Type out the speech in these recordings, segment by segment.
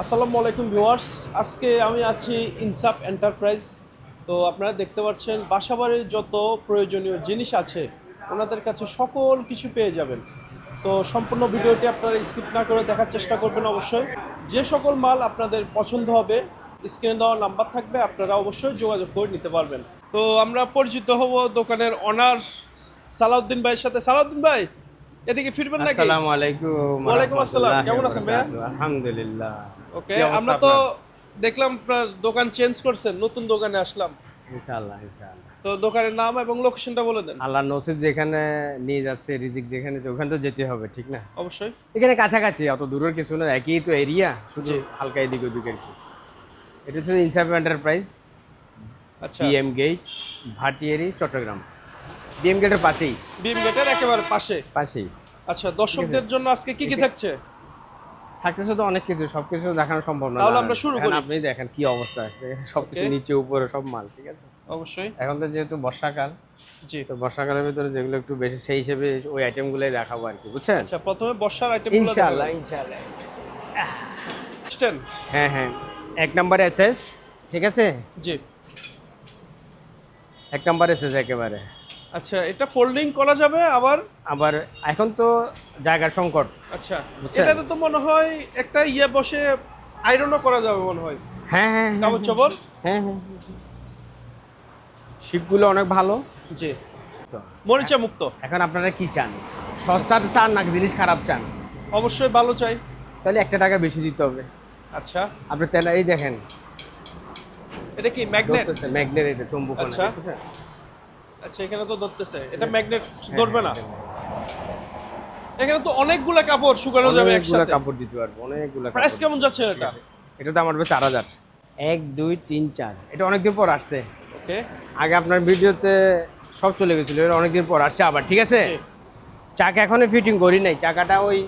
আসসালামু আলাইকুম ভিউয়ার্স, আজকে আমি আছি ইনসাফ এন্টারপ্রাইজ। তো আপনারা দেখতে পাচ্ছেন বাসাবাড়ির যত প্রয়োজনীয় জিনিস আছে ওনাদের কাছে সকল কিছু পেয়ে যাবেন। তো সম্পূর্ণ ভিডিওটি আপনারা স্কিপ না করে দেখার চেষ্টা করবেন। অবশ্যই যে সকল মাল আপনাদের পছন্দ হবে স্ক্রিনে দেওয়া নাম্বার থাকবে, আপনারা অবশ্যই যোগাযোগ করে নিতে পারবেন। তো আমরা পরিচিত হব দোকানের অনার সালাউদ্দিন ভাইয়ের সাথে। সালাউদ্দিন ভাই, এদিকে ফিরবেন নাকি? আসসালামু আলাইকুম। ওয়ালাইকুম আসসালাম, কেমন আছেন ভাইয়া? আলহামদুলিল্লাহ। ওকে, আমরা তো দেখলাম আপনার দোকান চেঞ্জ করছেন, নতুন দোকানে আসলাম। ইনশাআল্লাহ ইনশাআল্লাহ। তো দোকানের নাম এবং লোকেশনটা বলে দেন। আল্লাহ নসিব যেখানে নিয়ে যাচ্ছে, রিজিক যেখানে, ওখানে তো যেতে হবে, ঠিক না? অবশ্যই। এখানে কাছাকাছি, অত দূরের কিছু না, একই তো এরিয়া, শুধু জি। হালকা এদিক ওদিক আর কি। এটা হচ্ছে ইনসাফ এন্টারপ্রাইজ, আচ্ছা, BM gate, Bhatiari, Chittagong. BM গেটের পাশেই বিম গেটের একেবারে পাশে। পাশেই আচ্ছা, দর্শকদের জন্য আজকে কি কি থাকছে? থাকতেছে তো অনেক কিছু, সবকিছু দেখানো সম্ভব না। তাহলে আমরা শুরু করি। আপনি দেখেন কি অবস্থা, সবকিছু Okay. নিচে উপরে সব মাল, ঠিক আছে? অবশ্যই। এখন তো যেহেতু বর্ষাকাল, জি। তো বর্ষাকালের ভিতরে যেগুলো একটু বেশি, সেই হিসেবে ওই আইটেমগুলোই দেখাবো আর কি, বুঝছেন? আচ্ছা, প্রথমে বর্ষার আইটেমগুলো ইনশাআল্লাহ ইনশাআল্লাহ। স্ট্যান্ড। হ্যাঁ হ্যাঁ, এক নাম্বার এসএস, ঠিক আছে? জি। এক নাম্বার এসএস একেবারে। আচ্ছা, এটা ফোল্ডিং করা যাবে আবার। আবার এখন তো জায়গার সংকট। আচ্ছা, বুঝছেন? এটাতে তো মনে হয় একটা বসে আয়রনও করা যাবে মনে হয়। হ্যাঁ হ্যাঁ কাপড় চোপড়। হ্যাঁ হ্যাঁ, শিপগুলো অনেক ভালো। জি। তো মরিচা মুক্ত। এখন আপনারা কি চান? সস্তার চান নাকি জিনিস খারাপ চান? অবশ্যই ভালো চাই। তাহলে একটা টাকা বেশি দিতে হবে। আচ্ছা, আপনি তেল এই দেখেন, এটা কি ম্যাগনেট? ম্যাগনেট, এটা চুম্বক। আচ্ছা। আচ্ছা, এখানে তো ধরতেছে, এটা ম্যাগনেট ধরবে না। এখানে তো অনেকগুলো কাপড় শুকানো যাবে অনেকগুলো একসাথে। কাপড় দিতে পারবো, অনেকগুলো প্রাইস কাপড়। কেমন যাচ্ছে এটা? এটা দাম আসবে 4000। 1 2 3 4, এটা অনেকদিন পর আসছে। ওকে। আগে আপনার ভিডিওতে সব চলে গেছিল, এটা অনেকদিন পর আসছে আবার, ঠিক আছে? জি। চাকা এখনো ফিটিং করি নাই, চাকাটা ওই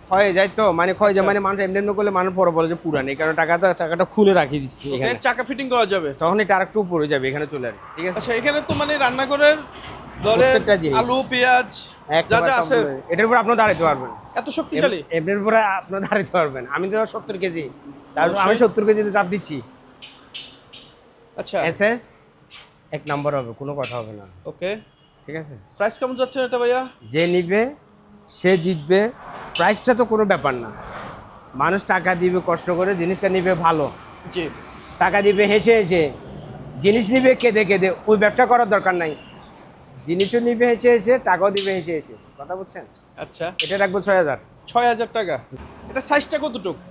ক্ষয়ে যায়, তো মানে ক্ষয়ে যায় আচ্ছা। মানে মানুষ এমনি এমনি করলে মানুষ পরে বলে যে পুরান, এই কারণে চাকাটা খুলে রাখি দিচ্ছি ওকে, এখানে। চাকা ফিটিং করা যাবে। তখন এটা আরেকটু উপরে যাবে, এখানে চলে আসবে, ঠিক আছে? আচ্ছা, এখানে তো মানে রান্নাঘরের ধরে প্রত্যেকটা জিনিস। আলু পেঁয়াজ যা যা আছে এটার উপর আপনার দাঁড়াতে পারবেন, এত শক্তিশালী। এমনির উপরে আপনার দাঁড়াতে পারবেন। আমি তো 70 কেজি, তারপর আমি অবশ্যই। 70 কেজিতে চাপ দিচ্ছি। আচ্ছা, এসএস এক নাম্বার হবে, কোনো কথা হবে না, ওকে। ঠিক আছে? প্রাইস কেমন যাচ্ছে এটা ভাইয়া? যে নিবে সে জিতবে, প্রাইসটা তো কোনো ব্যাপার না। মানুষ টাকা দিবে কষ্ট করে, জিনিসটা নিবে ভালো, জি। টাকা দিবে হেসে হেসে, জিনিস নিবে কেঁদে কেঁদে, ওই ব্যবসা করার দরকার নাই। জিনিসও নিবে হেসে হেসে, টাকাও দিবে হেসে হেসে, কথা বুঝছেন? আচ্ছা, এটা রাখবো 6000। 6000 টাকা। এটা সাইজটা কতটুকু?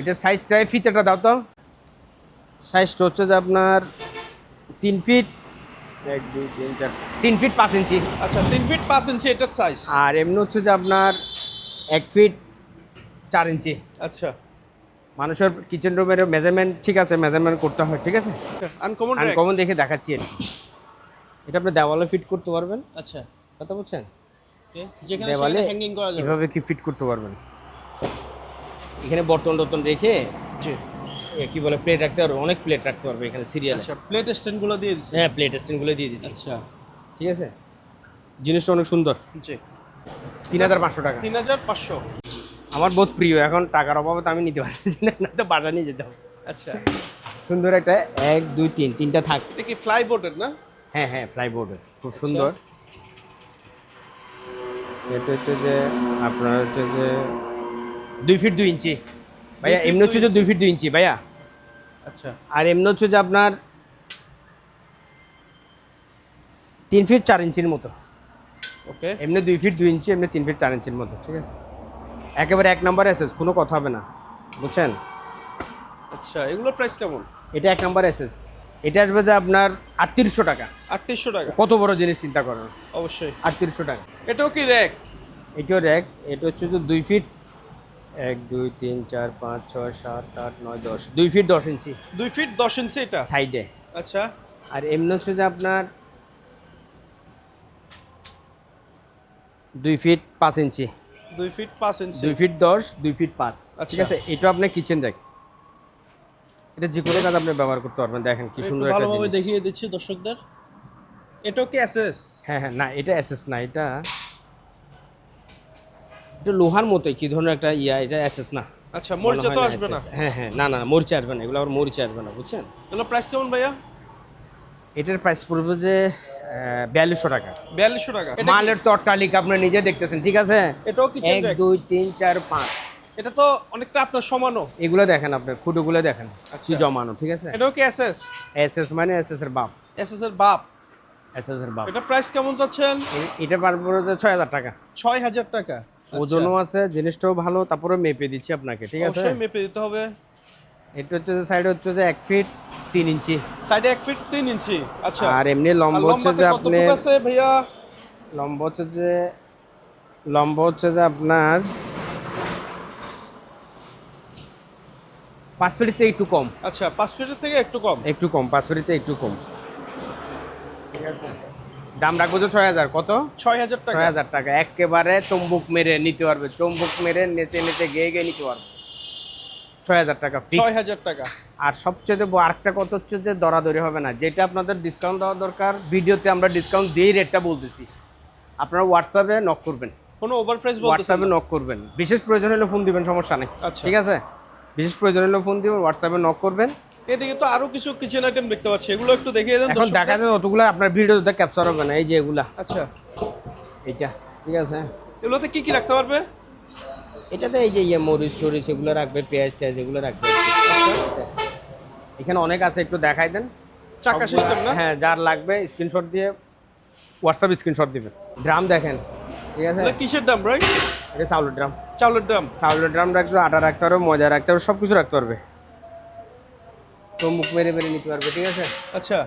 এটা সাইজটাই, ফিতেটা দাও তো। সাইজটা হচ্ছে যে আপনার 3 ফিট 1 2 3 4, 3 ফিট 5 ইঞ্চি। আচ্ছা, 3 ফিট 5 ইঞ্চি এটা সাইজ। আর এমনি হচ্ছে যে আপনার 1 ফিট 4 ইঞ্চি। আচ্ছা, মানুষের কিচেন রুমের মেজারমেন্ট, ঠিক আছে, মেজারমেন্ট করতে হয়, ঠিক আছে? Uncommon rack. আনকমন দেখে দেখাচ্ছি আর কি। এটা আপনি দেওয়ালে ফিট করতে পারবেন, আচ্ছা, কথা বুঝছেন? ওকে, যেখানে দেওয়ালে সেখানে হ্যাঙ্গিং করা যাবে। এভাবে কি ফিট করতে পারবেন। এখানে বর্তন টর্তন রেখে জি। কি বলে প্লেট রাখতে পারবে, অনেক প্লেট রাখতে পারবে এখানে সিরিয়ালে। আচ্ছা, প্লেট স্ট্যান্ড গুলো দিয়ে দিচ্ছি। হ্যাঁ, প্লেট স্ট্যান্ডগুলো দিয়ে দিচ্ছি, আচ্ছা, ঠিক আছে? জিনিসটা অনেক সুন্দর। জি। 3500 টাকা। 3500। আমার বহুত প্রিয়, এখন টাকার অভাবে তো আমি নিতে পারছি না, না তো বাসা নিয়ে যেতে হবে। আচ্ছা, সুন্দর একটা 1 2 3, তিনটা থাক। এটা কি ফ্লাইবোর্ডের না? হ্যাঁ হ্যাঁ, ফ্লাইবোর্ডের, খুব সুন্দর। এটা হচ্ছে যে আপনার হচ্ছে যে 2 ফিট 2 ইঞ্চি ভাইয়া, 2 ফিট এমনি হচ্ছে 2 যে 2 ফিট 2 ইঞ্চি ভাইয়া। আচ্ছা, আর এমনি হচ্ছে যে আপনার 3 ফিট 4 ইঞ্চির মতো। ওকে। এমনি 2 ফিট 2 ইঞ্চি, এমনি 3 ফিট 4 ইঞ্চির মতো, ঠিক আছে? একেবারে এক নাম্বার এসএস, কোনো কথা হবে না, বুঝছেন? আচ্ছা, এগুলোর প্রাইস কেমন? এটা এক নাম্বার এসএস। এটা আসবে যে আপনার 3800 টাকা। 3800 টাকা। কত বড় জিনিস চিন্তা করেন, অবশ্যই। 3800 টাকা। এটাও কি র্যাক? এটাও র্যাক। এটা হচ্ছে যে 2 ফিট 1 2 3 4 5 6 7 8 9 10, 2 ফিট 10 ইঞ্চি 2 ফিট 10 ইঞ্চি এটা। সাইডে। আচ্ছা, আর এমনি হচ্ছে যে আপনার 2 ফিট 5 ইঞ্চি, 2 ফিট 5 ইঞ্চি। 2 ফিট 10, 2 ফিট 5, ঠিক আচ্ছা। আছে? এটা আপনার কিচেন র্যাক। এটা যে কোনো কাজ আপনি ব্যবহার করতে পারবেন, দেখেন কি একটু সুন্দর একটা ভালোভাবে জিনিস। দেখিয়ে দিচ্ছি দর্শকদের। এটাও কি এসএস? হ্যাঁ হ্যাঁ, না এটা এসএস না, এটা লোহার মতোই কি ধরনের একটা এটা এসএস না। আচ্ছা, মরিচা তো আসবে না? হ্যাঁ হ্যাঁ, না না মরিচা আসবে না, এগুলো আবার মরিচা আসবে না, বুঝছেন? এগুলো প্রাইস কেমন ভাইয়া? এটার প্রাইস পড়বে যে 4200 টাকা। 4200 টাকা। মালের তো অট্টালিকা আপনি নিজে দেখতেছেন, ঠিক আছে? এটাও কিচেন 1 র্যাক? 2 3 4 5। এটা তো অনেকটা আপনার সমানো। এগুলো দেখেন, আপনার খুঁটোগুলো দেখেন কি জমানো, ঠিক আছে? এটাও কি এসএস? এসএস মানে এসএস এর বাপ। এসএস এর বাপ। এসএস এর বাপ। এটা প্রাইস কেমন যাচ্ছেন? এটা পারবো যে 6000 টাকা। 6000 টাকা। ওজনও আছে, জিনিসটাও ভালো, তারপরে মেপে দিচ্ছি আপনাকে, ঠিক আছে? অবশ্যই মেপে দিতে হবে। এটা হচ্ছে যে সাইড হচ্ছে যে 1 ফিট 3 ইঞ্চি, সাইডে 1 ফিট 3 ইঞ্চি। আচ্ছা। আর এমনি লম্বা হচ্ছে যে আপনি কতটুকু আছে ভাইয়া? লম্বা হচ্ছে যে আপনার 5 ফিটের থেকে একটু কম। আচ্ছা, 5 ফিটের থেকে একটু কম। 5 ফিটের থেকে একটু কম, ঠিক আছে? দাম রাখবো যে 6000। কত? 6000 টাকা। 6000 টাকা। একেবারে চুম্বক মেরে নিতে পারবে, চুম্বক মেরে নেচে নেচে গেয়ে গিয়ে নিতে পারবে। 6000 টাকা ফিক্স। 6000 টাকা। আর সবচেয়ে আরেকটা কথা হচ্ছে যে দরাদরি হবে না, যেটা আপনাদের ডিসকাউন্ট দেওয়া দরকার, ভিডিওতে আমরা ডিসকাউন্ট দিয়েই রেটটা বলতেছি। আপনারা হোয়াটসঅ্যাপে নক করবেন, কোনো ওভার প্রাইস বলতেছেন হোয়াটসঅ্যাপে না? নক করবেন, বিশেষ প্রয়োজন হলে ফোন দিবেন, সমস্যা নেই, আচ্ছা। ঠিক আছে? বিশেষ প্রয়োজন হলে ফোন দিবেন, হোয়াটসঅ্যাপে নক করবেন। এদিকে তো আরো কিছু কিচেন আইটেম দেখতে পাচ্ছি, এগুলো একটু দেখিয়ে দেন এখন দর্শকদের। দেখা যায় অতগুলো আপনার ভিডিওতে ক্যাপচার হবে না, এই যে এগুলা, আচ্ছা, এইটা, ঠিক আছে? এগুলোতে কি কি রাখতে পারবে? এটাতে এই যে মরিচ টরিচ এগুলো রাখবে, পেঁয়াজ টেয়াজ এগুলো রাখবে। এখানে অনেক আছে, একটু দেখাই দেন। চাকা সিস্টেম না? হ্যাঁ, যার লাগবে স্ক্রিনশট দিয়ে হোয়াটসঅ্যাপ স্ক্রিনশট দিবেন। ড্রাম দেখেন, ঠিক আছে? এগুলো কিসের দাম ভাই? এটা চাউলের ড্রাম। চাউলের দাম। চাউলের ড্রাম রাখতে হবে, আটা রাখতে পারবে, ময়দা রাখতে পারবে, সব কিছু রাখতে পারবে। চুম্বক মেরে মেরে নিতে পারবে, ঠিক আছে? আচ্ছা,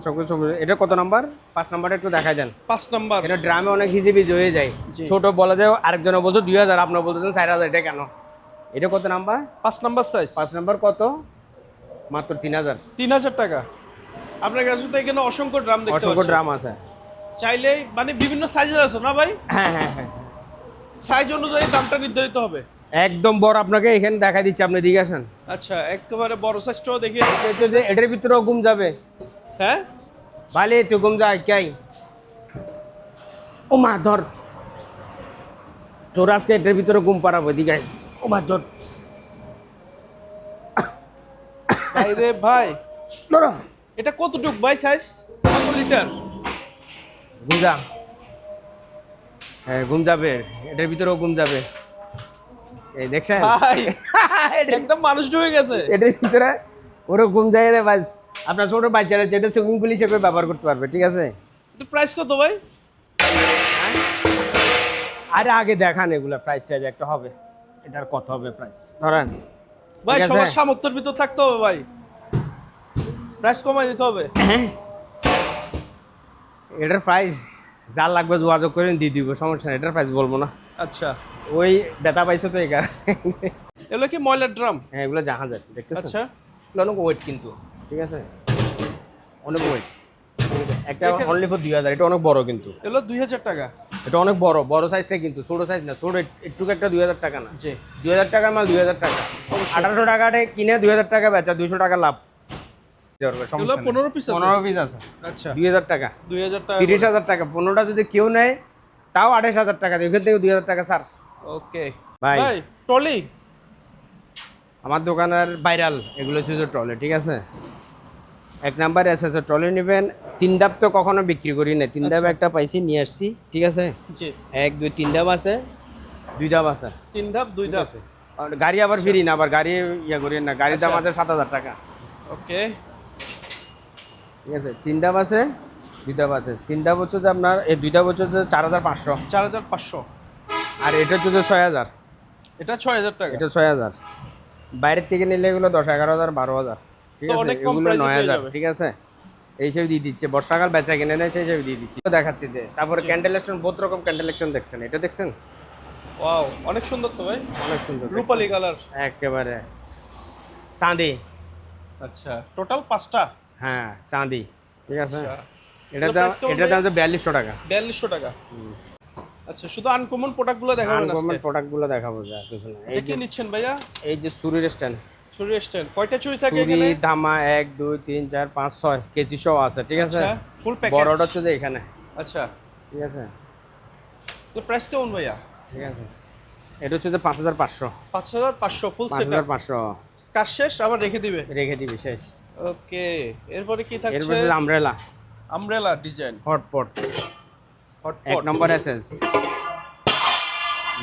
সব কিছু। এটা কত নাম্বার? 5 নাম্বারটা একটু দেখাই দেন। 5 নাম্বার। এটা ড্রামে অনেক হিজিবিজি হয়ে যায়, জি। ছোট বলা যায়, আরেকজনে বলছো 2000, আপনার বলতেছেন 4000, এটা কেন? এটা কত নাম্বার? 5 number size. 5 নাম্বার কত? মাত্র 3000। 3000 টাকা। আপনার কাছে তো এখানে অসংখ্য ড্রাম দেখতে অসংখ্য পাচ্ছি। ড্রাম আছে। চাইলেই মানে বিভিন্ন সাইজের আছে না ভাই? হ্যাঁ হ্যাঁ হ্যাঁ, সাইজ অনুযায়ী দামটা নির্ধারিত হবে। একদম বড় আপনাকে এখানে দেখাই দিচ্ছি, আপনি দিকে আসেন। আচ্ছা, একেবারে বড় সাইজটাও দেখিয়ে। এটার ভিতরেও ঘুম যাবে। হ্যাঁ ভালে তুই ঘুম যায় কাই। ও মা ধর, তোর আজকে এটার ভিতরে ঘুম পাড়াবো, দিকে ও মা ধর। ভাই রে ভাই, ধরো এটা কতটুক ভাই সাইজ? কত লিটার? ঘুম যা। হ্যাঁ, ঘুম যাবে, এটার ভিতরেও ঘুম যাবে। এই দেখছেন ভাই একদম মানুষ ঢুকে গেছে। এটার ভিতরে ওরা ঘুম যায় রে ভাই। আপনার ছোট বাচ্চারা যেটা সুইমিং পুল হিসেবে ব্যবহার করতে পারবে, ঠিক আছে? এটা প্রাইস কত ভাই? আরে আগে দেখান এগুলা, প্রাইস টাইজ একটা হবে, এটার কত হবে প্রাইস ধরেন। ভাই ঠিক আছে? সবার সামর্থ্যের ভিতর থাকতে হবে ভাই, প্রাইস কমাই দিতে হবে। এটার প্রাইস যা লাগবে যোগাযোগ করে দিয়ে দিব, সমস্যা নেই, এটার প্রাইস বলবো না। আচ্ছা, ওই ব্যথা পাইছো তো এখানে। এগুলো কি ময়লার ড্রাম? হ্যাঁ, এগুলো জাহাজের, দেখতেছেন? আচ্ছা, এগুলো অনেক ওয়েট কিন্তু, ঠিক আছে? অনেক ওয়েট, একটা এখানে- অনলি ফর 2000। এটা অনেক বড় কিন্তু, এগুলো 2000 টাকা। এটা অনেক বড়, বড় সাইজটা কিন্তু, ছোট সাইজ না, ছোট একটু একটা 2000 টাকা না। জি, 2000 টাকার মাল 2000 টাকা, 1800 টাকাতে কিনে 2000 টাকা বেচা, 200 টাকা লাভ। এগুলো 15 পিস আছে? 15 পিস আছে, আচ্ছা, 2000 টাকা, 2000 টাকা। 30,000 টাকা। 15টা যদি কেউ নেয় তাও 28,000 টাকা, এখান থেকে 2000 টাকা স্যার। ওকে ভাই। ভাই, টলি আমার দোকানের ভাইরাল এগুলো হচ্ছে যে ট্রলি, ঠিক আছে? 1 নাম্বার এসএস ট্রলি নেবেন। 3 ধাপ তো কখনো বিক্রি করি না, 3 ধাপ একটা পাইছি, নিয়ে আসছি, ঠিক আছে? জি, 1 2 3 ধাপ আছে, 2 ধাপ আছে, 3 ধাপ 2 ধাপ। আছে। আর গাড়ি আবার ফ্রি না, আবার গাড়ি ইয়ে করি না, গাড়ির দাম আছে 7000 টাকা, ওকে, ঠিক আছে? 3 ধাপ আছে, 2 ধাপ আছে। 3 ধাপ হচ্ছে যে আপনার, এই 2 ধাপ হচ্ছে যে 4500, 4500। আর এটা হচ্ছে যে 6000। এটা 6000 টাকা। এটা 6000। বাইরের থেকে নিলে এগুলো 10 11000 12000, ঠিক তো আছে? অনেক কম এগুলো প্রাইসে পেয়ে 9000, যাবে। ঠিক আছে? এই হিসেবে দিয়ে দিচ্ছে, বর্ষাকাল বেচা কিনে নেয় সেই হিসেবে দিয়ে দিচ্ছি, দেখাচ্ছি যে। তারপরে ক্যান্ডেলেকশন, বহুত রকম ক্যান্ডেলেকশন দেখছেন, এটা দেখছেন? ওয়াও, অনেক সুন্দর তো ভাই, অনেক সুন্দর, রূপালি কালার। একেবারে চাঁদি। আচ্ছা, টোটাল 5টা। হ্যাঁ, চাঁদি, ঠিক আছে? আচ্ছা, এটার এগুলো দাম, price কেমন এটার দাম ভাইয়া? 4200 টাকা। 4200 টাকা। আচ্ছা, শুধু আনকমন প্রোডাক্টগুলো দেখাবেন আনকমন আজকে। প্রোডাক্টগুলো দেখাবো, যা কিছু না। এই এটা কি যে, নিচ্ছেন ভাইয়া? এই যে চুরির স্ট্যান্ড, চুরি স্ট্যান্ড। কয়টা চুরি থাকে চুরি এখানে? ধামা 1 2 3 4 5 6 কেজি সহ আছে, ঠিক আছে? আচ্ছা, ফুল প্যাকেজ। বড়টা হচ্ছে যে এখানে, আচ্ছা, ঠিক আছে? তো প্রাইস কেমন ভাইয়া? ঠিক আছে, এটা হচ্ছে যে 5500। 5500 ফুল সেট। 5500 কাজ শেষ আবার রেখে দিবে। রেখে দিবি শেষ। ওকে, এরপরে কি থাকছে? এরপর হচ্ছে umbrella, umbrella design, hotpot, hotpot. 1 নম্বর এসএস।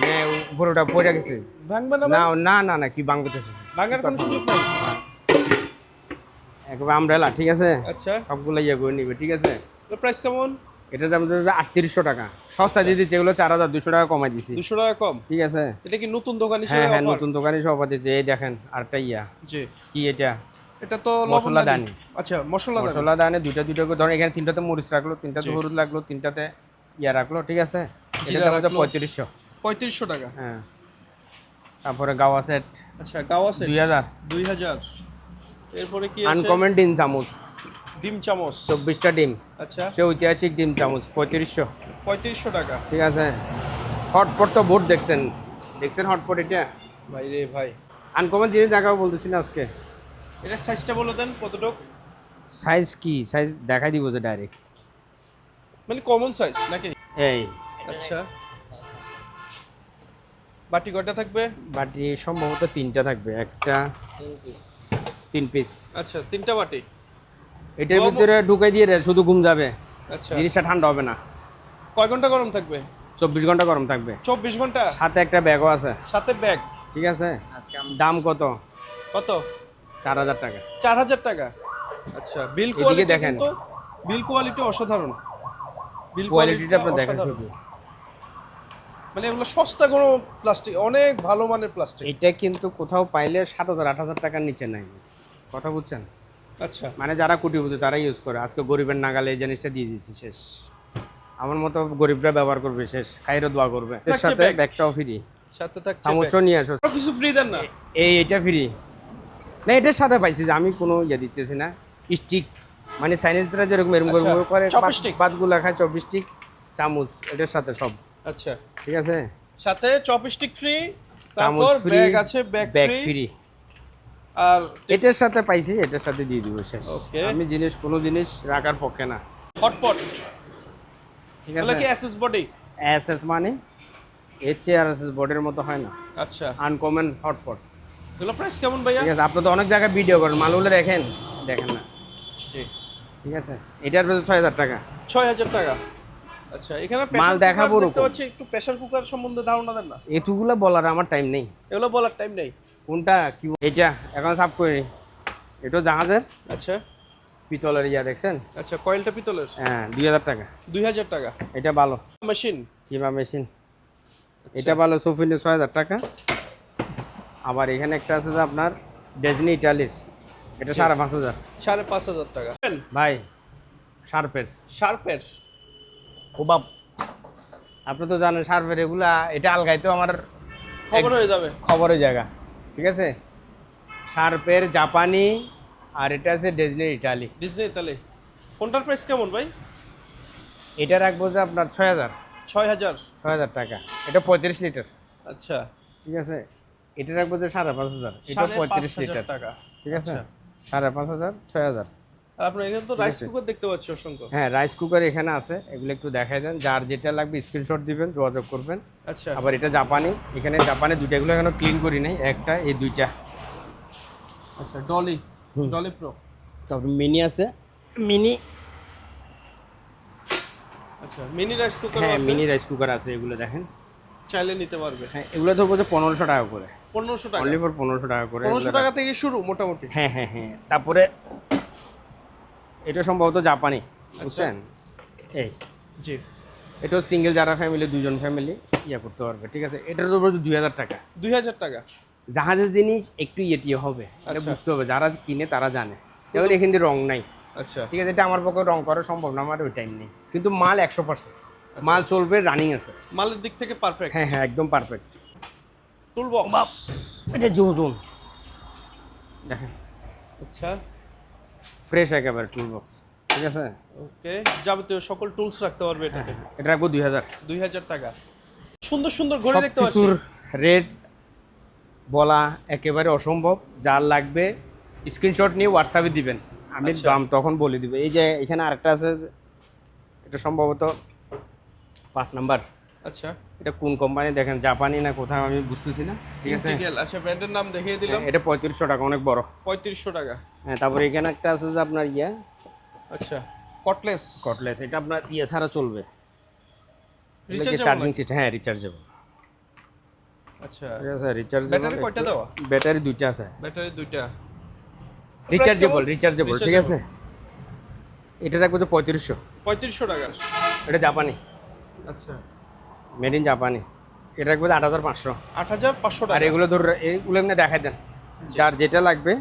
নে উপরটা পড়ে গেছে। ভাঙবে না? না না না না, কি ভাঙতেছে? ভাঙার কোনো সুযোগ নাই। একবার আমব্রেলা, ঠিক আছে? আচ্ছা, সবগুলো ইয়ে করে নিবে, ঠিক আছে? এর প্রাইস কেমন? এটা দাম হচ্ছে 3800 টাকা। সস্তা দিয়ে দিচ্ছে, এগুলো 4200 টাকা কমাই দিছি, 200 টাকা কম। ঠিক আছে? এটা কি নতুন দোকান হিসেবে হ্যাঁ হ্যাঁ, offer? নতুন দোকানে সব দিচ্ছে। এই দেখেন আরেকটা ইয়া, জি, কি এটা? এটা তো মশলা লবণদানি। দানি। আচ্ছা, মশলা দানি। মশলা দানে দুইটা দুইটা করে ধরেন, এখানে তিনটাতে মরিচ রাখলো, তিনটাতে জি। হলুদ লাগলো, তিনটাতে ইয়া রাখলো, ঠিক আছে? জিরা এটা দাম হচ্ছে রাখলো। 3500। 3500 টাকা। হ্যাঁ, তারপরে গাওয়া সেট আচ্ছা, গাওয়া সেট 2000। 2000। এরপরে কি আছে? আনকমন ডিম চামচ ডিম চামচ। 24টা ডিম, আচ্ছা, সে ঐতিহাসিক ডিম চামচ 3500, 3500 টাকা। ঠিক আছে? হটপট তো বোর্ড দেখছেন, দেখছেন হটপট? এটা ভাই রে ভাই, আনকমন জিনিস দেখাবো বলতেছি না আজকে। এটা সাইজটা বলে দেন কতটুক? সাইজ কি? সাইজ দেখাই দিব যে ডাইরেক্ট। মানে কমন সাইজ নাকি? এই আচ্ছা, বাটি কয়টা থাকবে? বাটি সম্ভবত 3টা থাকবে, একটা 3 পিস। আচ্ছা, 3টা বাটি। এটার ভিতরে ঢুকাই দিয়ে শুধু ঘুম যাবে, আচ্ছা, জিনিসটা ঠান্ডা হবে না। কয় ঘন্টা গরম থাকবে? 24 ঘন্টা গরম থাকবে। 24 ঘন্টা। সাথে একটা ব্যাগও আছে, সাথে ব্যাগ। ঠিক আছে? দাম কত? কত? 4000 টাকা। 4000 টাকা। আচ্ছা, বিল এদিকে কোয়ালিটি দেখেন। দেখেন। বিল কোয়ালিটি অসাধারণ। বিল কোয়ালিটিটা আপনি দেখেন অসাধারণ। শুধু। মানে এগুলো সস্তা কোনো প্লাস্টিক, অনেক ভালো মানের প্লাস্টিক। এটা কিন্তু কোথাও পাইলে 7000 8000 টাকার নিচে নাই। কথা বুঝছেন? আচ্ছা, মানে যারা কোটিপতি তারা ইউজ করে। আজকে গরিবের নাগালে এই জিনিসটা দিয়ে দিচ্ছি, শেষ। আমার মতো গরিবরা ব্যবহার করবে, শেষ। খাইরও দোয়া করবে। এর থাকছে সাথে ব্যাগ। ব্যাগটাও ফ্রি, সাথে থাকছে চামচটাও নিয়ে আসো। ব্যাগ। কিছু ফ্রি দেন না? এটা ফ্রি না, এটার সাথে পাইছি যে আমি কোনো ইয়ে দিতেছি না। স্টিক, মানে চাইনিজরা যেরকম এরকম আচ্ছা, করে চপস্টিক। পাতগুলা খায়, 24 স্টিক চামচ এটার সাথে সব, আচ্ছা, ঠিক আছে? সাথে চপস্টিক ফ্রি, চামচ তারপর ফ্রি, ব্যাগ আছে, ব্যাগ ফ্রি। ফ্রি। আর এটার সাথে পাইছি, এটার সাথে দিয়ে দিব, শেষ। ওকে। আমি কোনো জিনিস রাখার পক্ষে না, হটপট। ঠিক এগুলো কি আছে? SS body? এসএস মানে এর চেয়ে আর এসএস বোর্ডের মতো হয় না। আচ্ছা, আনকমন হটপট, এগুলো প্রাইস কেমন ভাইয়া? ঠিক আছে? আপনি তো অনেক জায়গায় ভিডিও করেন, মালগুলো দেখেন, দেখেন না, জি, ঠিক আছে? এটার প্রাইস 6000 টাকা। 6000 টাকা। আচ্ছা, এখানে মাল দেখাবো দেখতে ওরকম। পাচ্ছি, একটু প্রেসার কুকার সম্বন্ধে ধারণা দেন না? এতগুলো বলার আমার টাইম নেই। এগুলো বলার টাইম নেই। কোনটা কি এটা এখন সাফ করে? এটা জাহাজের আচ্ছা, পিতলের ইয়া, দেখছেন? আচ্ছা, কয়েলটা পিতলের। হ্যাঁ, 2000 টাকা। 2000 টাকা। এটা ভালো মেশিন। কিমা মেশিন, আচ্ছা। এটা ভালো। সোফিনে 6000 টাকা। আবার এখানে একটা আছে যে আপনার ডেজনি ইটালির, এটা 5500। 5500 টাকা। ভাই শার্পের, শার্পের। ও বাপ, আপনি তো জানেন শার্পের এগুলা, এটা আলগাইতেও আমার খবর হয়ে যাবে। খবরের জায়গা, ঠিক আছে? শার্পের জাপানি, আর এটা আছে ডেজনি ইটালি। ডিজনি তাহলে কোনটার প্রাইস কেমন ভাই? এটা রাখবো যে আপনার 6000। 6000 টাকা। এটা 35 লিটার, আচ্ছা, ঠিক আছে? এটা রাখবো যে 5500, এটা 35 লিটার টাকা। ঠিক আছে? আচ্ছা। 5500, 6000। আর আপনার এখানে তো রাইস কুকার দেখতে পাচ্ছি অসংখ্য। হ্যাঁ, রাইস কুকার এখানে আছে, এগুলো একটু দেখাই দেন। যার যেটা লাগবে স্ক্রিনশট দিবেন, যোগাযোগ করবেন। আচ্ছা, আবার এটা জাপানি, এখানে জাপানি দুইটা, এগুলো এখনো ক্লিন করি নাই, একটা এই দুইটা। আচ্ছা, ডলি, ডলি প্রো। তারপর মিনি আছে, মিনি। আচ্ছা, মিনি রাইস কুকার হ্যাঁ, আছে, মিনি রাইস কুকার আছে, এগুলো দেখেন। চাইলে নিতে পারবে। হ্যাঁ, এগুলো ধরবো যে 1500 টাকা করে, 1500 টাকা। অনলি ফর 1500 টাকা করে। 1500 টাকা থেকে শুরু মোটামুটি। হ্যাঁ হ্যাঁ হ্যাঁ। তারপরে এটা সম্ভবত জাপানি, বুঝছেন? এই জি, এটাও সিঙ্গেল, যারা ফ্যামিলি, দুজন ফ্যামিলি ইয়া করতে পারবে, ঠিক আছে? এটার তো 2000 টাকা। 2000 টাকা। জাহাজের জিনিস একটু ইয়েটিয়ে হবে, এটা আচ্ছা। বুঝতে হবে, যারা কিনে তারা জানে। যেমন এখান দিয়ে রং নাই, আচ্ছা, ঠিক আছে? এটা আমার পক্ষে রং করা সম্ভব না, আমার ওই টাইম নেই। কিন্তু মাল 100%, মাল চলবে, রানিং আছে। মালের দিক থেকে পারফেক্ট। হ্যাঁ হ্যাঁ, একদম পারফেক্ট। Tool box. এটা জোন দেখেন, আচ্ছা, ফ্রেশ একেবারে টুল বক্স, ঠিক আছে? ওকে, যাবতীয় সকল টুলস রাখতে পারবে হ্যাঁ এটাতে। এটা রাখবো 2000। 2000 টাকা। সুন্দর সুন্দর ঘড়ি দেখতে পাচ্ছি। সবকিছুর রেট বলা একেবারে অসম্ভব। যার লাগবে স্ক্রিনশট নিয়ে হোয়াটসঅ্যাপে দিবেন, আমি আচ্ছা। দাম তখন বলে দিব। এই যে এখানে আরেকটা আছে, এটা সম্ভবত 5 নাম্বার। আচ্ছা এটা কোন কোম্পানি দেখেন, জাপানি না কোথাও আমি বুঝতেছি না, ঠিক আছে। ইন্টিগ্রাল, আচ্ছা ব্র্যান্ডের নাম দেখিয়ে দিলাম। এটা 3500 টাকা, অনেক বড়। 3500 টাকা। হ্যাঁ, তারপরে এখানে একটা আছে যে আপনার আচ্ছা কটলেস। কটলেস, এটা আপনার ছাড়া চলবে, রিচার্জেবল চার্জিং সিস্টেম, হ্যাঁ রিচার্জেবল। আচ্ছা ঠিক আছে, রিচার্জেবল। ব্যাটারি কয়টা দেওয়া? ব্যাটারি দুইটা আছে, ব্যাটারি দুইটা। রিচার্জেবল, রিচার্জেবল, ঠিক আছে। এটা রাখবো যে 3500। 3500 টাকা। এটা জাপানি, আচ্ছা মেড ইন জাপানি। এটা রাখবো যে 8500। 8500 টাকা। আর এগুলো ধর, এগুলো এমনি দেখাই দেন, যার যেটা লাগবে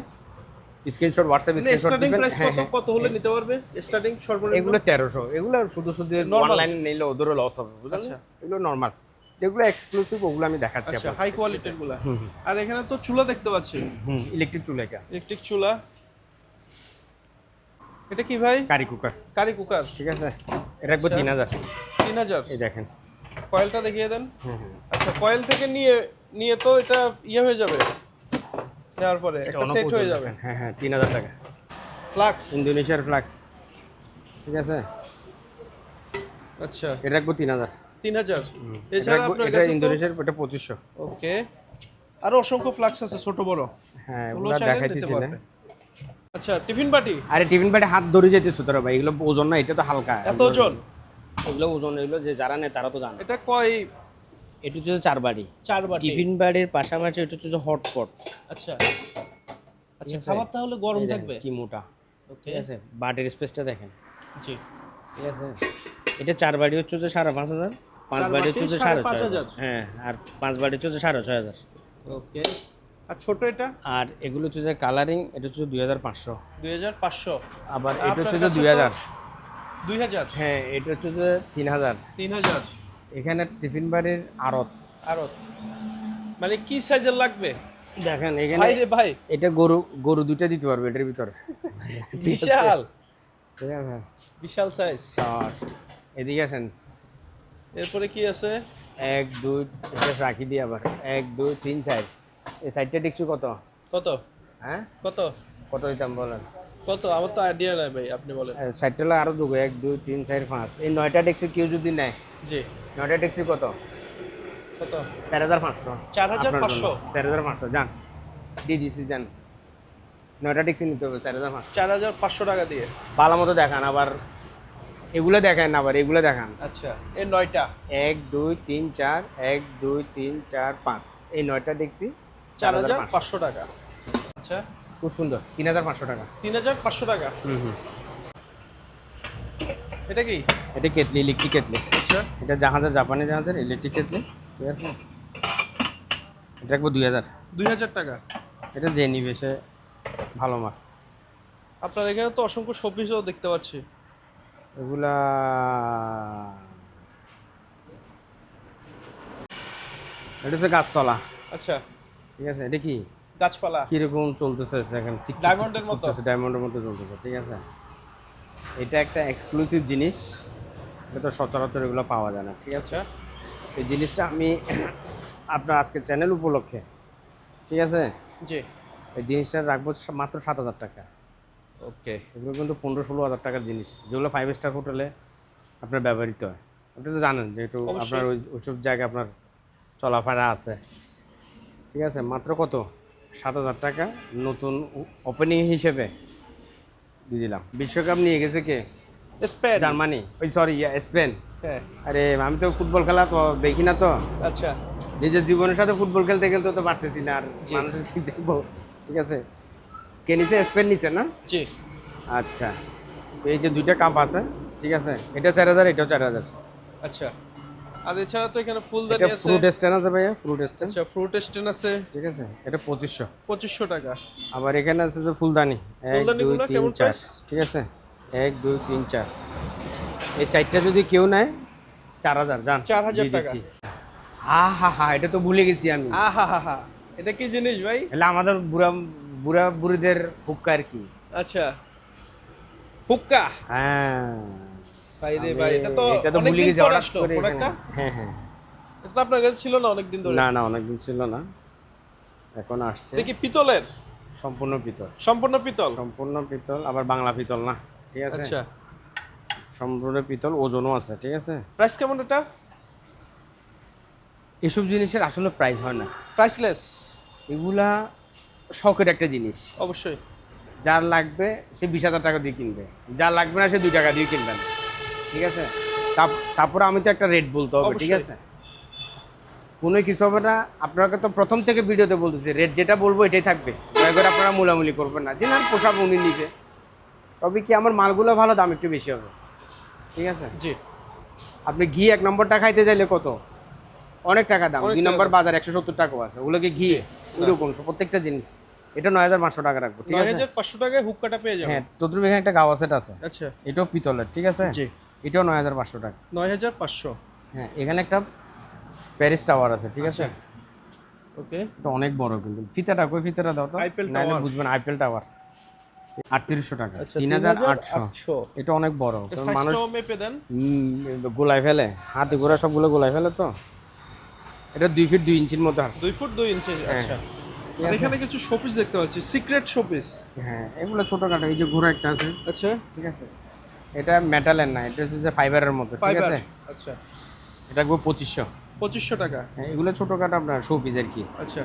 স্ক্রিনশট, হোয়াটসঅ্যাপ স্ক্রিনশট স্টার্টিং দিবেন। প্রাইস হ্যাঁ, কত কত হলে নিতে পারবে স্টার্টিং সর্বনিম্ন? এগুলো 1300, এগুলো শুধু শুধু Normal? অনলাইনে নিলে ওদেরও লস হবে, বুঝলেন? আচ্ছা। এগুলো নরমাল, যেগুলো এক্সক্লুসিভ ওগুলো আমি দেখাচ্ছি আচ্ছা আপনাকে। হাই কোয়ালিটির গুলা। আর এখানে তো চুলা দেখতে পাচ্ছি, ইলেকট্রিক চুলা, এটা ইলেকট্রিক চুলা। এটা কি ভাই? Curry cooker, curry cooker. ঠিক আছে। এটা রাখবো আচ্ছা। 3000। 3000। এই দেখেন। কয়েলটা দেখিয়ে দেন। হুম হুম। আচ্ছা কয়েল থেকে নিয়ে নিয়ে তো এটা ইয়ে হয়ে যাবে, নেওয়ার পরে একটা সেট হয়ে যাবে। হ্যাঁ হ্যাঁ, 3000 টাকা। ফ্লাক্স। ইন্দোনেশিয়ার ফ্লাক্স, ঠিক আছে। আচ্ছা এটা রাখবো 3000। 3000। এটা এছাড়া রাখবো, আপনার এটা কাছে তো ইন্দোনেশিয়ার, এটা 2500। ওকে, আরো অসংখ্য ফ্লাক্স আছে ছোট বড়, হ্যাঁ, ওগুলো ওগুলো চাইলে নিতে দেখাইতেছি না। পারবে। আচ্ছা টিফিন বাটি। আরে টিফিন বাটে হাত ধরে যেতেছো তোরা ভাই, এগুলো ওজন না, এটা তো হালকা। এত ওজন? এগুলো ওজন, এগুলো যে যারা নেয় তারা তো জানে। এটা কয়? এটা হচ্ছে 4 বাটি। 4 বাটি। টিফিন বাড়ির পাশাপাশি এটা হচ্ছে হটপট। আচ্ছা আচ্ছা, আছে? খাবার তাহলে গরম এই দেখেন, থাকবে। কি মোটা, ওকে ঠিক আছে। বাটির স্পেসটা দেখেন, জি। ঠিক আছে। এটা 4 বাটি হচ্ছে যে 5500, 5 বাটি হচ্ছে যে 6500। হ্যাঁ, আর 5 বাটি হচ্ছে যে 6500। ওকে, আর ছোট এটা? আর এগুলো হচ্ছে যে কালারিং, এটা হচ্ছে 2500। 2500। আবার এটা আপনার হচ্ছে যে কাছে তো 2000। 2000। হ্যাঁ, এটা হচ্ছে যে 3000। 3000। এখানে টিফিন বাড়ির আড়ত আরো মানে কি সাইজের লাগবে? দেখেন এখানে। ভাই রে ভাই, এটা গরু দুইটা দিতে পারবে এটার ভিতরে, ঠিক আছে? বিশাল ঠিক আছে। বিশাল সাইজ। আর এদিকে আসেন। এরপরে কি আছে? 1 2, এটা রাখি দিই আবার। 1 2 3 4। এই সাইডটা দেখছো কত? কত হ্যাঁ, কত কত দিতাম বলেন? কত? আমার তো আইডিয়া নাই ভাই, আপনি বলেন। সাইডটা আরো যোগ, 1 2 3 4 5। এই 9টা ডেক্সি কেউ যদি নেয়, জি। 9টা ডেক্সি কত? কত? 4500। 4500? 4500 যান, দিয়ে দিছি যান। 9টা ডেক্সি নিতে হবে 4500। 4500 টাকা দিয়ে। ভালো মতো দেখান, আবার এগুলো দেখান, আবার এগুলো দেখান। আচ্ছা এই 9টা 1 2 3 4, 1 2 3 4 5, এই 9টা দেখছি 4500 টাকা। আচ্ছা খুব সুন্দর, 3500 টাকা। 3500 টাকা। হুম। এটা কি? এটা কেটলি, ইলেকট্রিক কেটলি। আচ্ছা এটা জাহাজের, জাপানি জাহাজের ইলেকট্রিক কেটলি, ঠিক আছে। এটা রাখবো 2000। 2000 টাকা। এটা যে নিবে সে ভালো মাল। আপনার এখানে তো অসংখ্য শোপিসও দেখতে পাচ্ছি। এগুলা এটা হচ্ছে গাছতলা, আচ্ছা ঠিক আছে। এটা কি গাছপালা কিরকম চলতেছে দেখেন, ডায়মন্ডের মতো। ডায়মন্ডের মতো চলতেছে, ঠিক আছে। এটা একটা এক্সক্লুসিভ জিনিস, এটা তো সচরাচর এগুলো পাওয়া যায় না, ঠিক আছে। এই জিনিসটা আমি আপনার আজকের চ্যানেল উপলক্ষে, ঠিক আছে, জি। এই জিনিসটা রাখবো মাত্র 7000 টাকা। ওকে এগুলো কিন্তু 15-16 হাজার টাকার জিনিস, যেগুলো 5 স্টার হোটেলে আপনার ব্যবহৃত হয়। আপনি তো জানেন যেহেতু অবশ্যই। আপনার ওইসব জায়গায় আপনার চলাফেরা আছে, ঠিক আছে। মাত্র কত? 7000 টাকা, নতুন ওপেনিং হিসেবে দিয়ে দিলাম। বিশ্বকাপ নিয়ে গেছে কে? স্পেন। জার্মানি, ওই সরি স্পেন। হ্যাঁ আরে আমি তো ফুটবল খেলা তো দেখি না তো, আচ্ছা নিজের জীবনের সাথে ফুটবল খেলতে খেলতে তো পারতেছি না, আর জি। মানুষের কি দেখবো, ঠিক আছে। কে নিছে? স্পেন নিছে না? জি। আচ্ছা, এই যে দুইটা কাপ আছে, ঠিক আছে। এটা 4000, এটাও 4000। আচ্ছা আর এছাড়া তো এখানে এটা ফুলদানি আছে। ফ্রুট স্ট্যান্ড আছে ভাইয়া, ফ্রুট স্ট্যান্ড, আচ্ছা ফ্রুট স্ট্যান্ড আছে, ঠিক আছে। এটা 2500। 2500 টাকা। আবার এখানে আছে যে ফুলদানি, 1 2 ফুলদানিগুলো 3 কেমন 4, price? ঠিক আছে। 1 2 3 4, এই চারটা যদি কেউ নেয় 4000 যান, 4000 দিয়ে টাকা। দিচ্ছি। হা, এটা তো ভুলে গেছি আমি। আহা হা হা, এটা কি জিনিস ভাই? এলা আমাদের বুড়া বুড়িদের হুক্কা আর কি। আচ্ছা হুক্কা। হ্যাঁ ভাই রে ভাই, এটা তো এটা তো অনেক ভুলে দিন গেছি পর হঠাৎ আসলো করে এখানে। প্রোডাক্টটা। হ্যাঁ, এটা তো আপনার কাছে ছিল না অনেক দিন ধরে। না অনেকদিন ছিল না, এখন আসছে। এটা কি পিতলের? সম্পূর্ণ পিতল, সম্পূর্ণ পিতল। সম্পূর্ণ পিতল, আবার বাংলা পিতল না, ঠিক আছে। আচ্ছা সম্পূর্ণ পিতল, ওজনও আছে, ঠিক আছে। প্রাইস কেমন এটা? এসব জিনিসের আসলে প্রাইস হয় না, প্রাইসলেস। এগুলা শখের একটা জিনিস। অবশ্যই। যার লাগবে সে 20,000 টাকা দিয়ে কিনবে, যার লাগবে না সে 2 টাকা দিয়ে কিনবে না, ঠিক আছে। তারপরে আমি তো একটা রেট বলতে হবে, ঠিক অবশ্যই। আছে। কোনো কিছু হবে না, আপনাকে তো প্রথম থেকে ভিডিওতে বলতেছি রেট যেটা বলবো এটাই থাকবে, দয়া করে আপনারা মুলামুলি করবেন না, যে না পোশাক উনি নিবে। তবে কি আমার মালগুলো ভালো, দাম একটু বেশি হবে, ঠিক আছে। জি। আপনি ঘি 1 নম্বরটা খাইতে চাইলে কত, অনেক টাকা দাম। অনেক 2 টাকা নম্বর দাম। বাজার 170 টাকাও আছে, ওগুলোকে ঘি ওইরকম প্রত্যেকটা জিনিস। এটা 9,500 টাকা রাখবো, ঠিক আছে। 9,500 টাকায় হুক্কাটা পেয়ে যাবেন। হ্যাঁ, তোদের এখানে একটা গাওয়া সেট আছে, আচ্ছা। এটাও পিতলের, ঠিক আছে। জি। এটাও 9,500 টাকা। 9,500। হ্যাঁ, এখানে একটা প্যারিস টাওয়ার আছে, ঠিক আছে। ওকে। এটা অনেক বড়, কিন্তু ফিতাটা কই, ফিতাটা দাও তো, আইফেল নাহলে টাওয়ার। বুঝবেন। আইফেল টাওয়ার 3,800 টাকা। আচ্ছা, 3,800। এটা অনেক বড়, কারণ মানুষ সাইজটাও মেপে দেন। গোলায় ফেলে, হাতে গোড়া সবগুলো গোলায় ফেলে তো। এটা 2 ফিট 2 ইঞ্চির মধ্যে আসছে। 2 ফুট 2 ইঞ্চি। আচ্ছা। ঠিক আর আছে? এখানে কিছু শোপিস দেখতে পাচ্ছি, সিক্রেট শোপিস। হ্যাঁ, এগুলো ছোটখাটো। এই যে ঘোড়া একটা আছে, আচ্ছা। ঠিক আছে। এটা মেটালের না, এটা হচ্ছে ফাইবারের মতো, ঠিক ফাইবার। আছে। আচ্ছা। এটা একবার 2500। 2500 টাকা। হ্যাঁ, এগুলো ছোটখাটো আপনার শো পিস আর কি। আচ্ছা।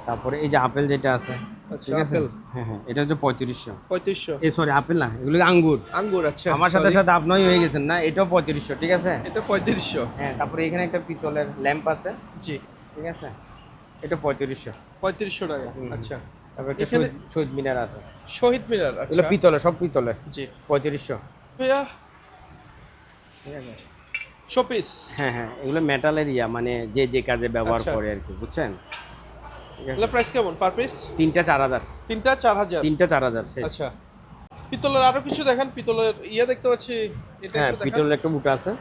তারপরে এই যে আপেল যেটা আছে, আচ্ছা, ঠিক আছে। আপেল। হ্যাঁ হ্যাঁ, এটা হচ্ছে 3500। 3500। এই সরি, আপেল না, এগুলো আঙ্গুর। আঙ্গুর। আচ্ছা। আমার সাথে sorry। সাথে আপনারই হয়ে গেছেন না, এটাও 3500, ঠিক আছে। এটা 3500। হ্যাঁ, তারপরে এখানে একটা পিতলের ল্যাম্প আছে, জি। ঠিক আছে। এটা 3500। 3500 টাকা। আচ্ছা। তারপরে একটা এখানে- শহীদ মিনার আছে, শহীদ মিনার। এগুলো আচ্ছা। পিতলের, সব পিতলের। জি। 3500, ভাইয়া ঠিক আছে। শোপিস। হ্যাঁ হ্যাঁ, এগুলো মেটালের মানে যে যে কাজে ব্যবহার আচ্ছা। করে আর কি, বুঝছেন। ঠিক আছে। এগুলো প্রাইস কেমন পার পিস? 3টা 4,000। তিনটা 4000। 3টা 4,000 শেষ। আচ্ছা। পিতলের আরো কিছু দেখেন, পিতলের দেখতে পাচ্ছি। এটা হ্যাঁ, একটু দেখান। পিতলের একটা বুটা আছে,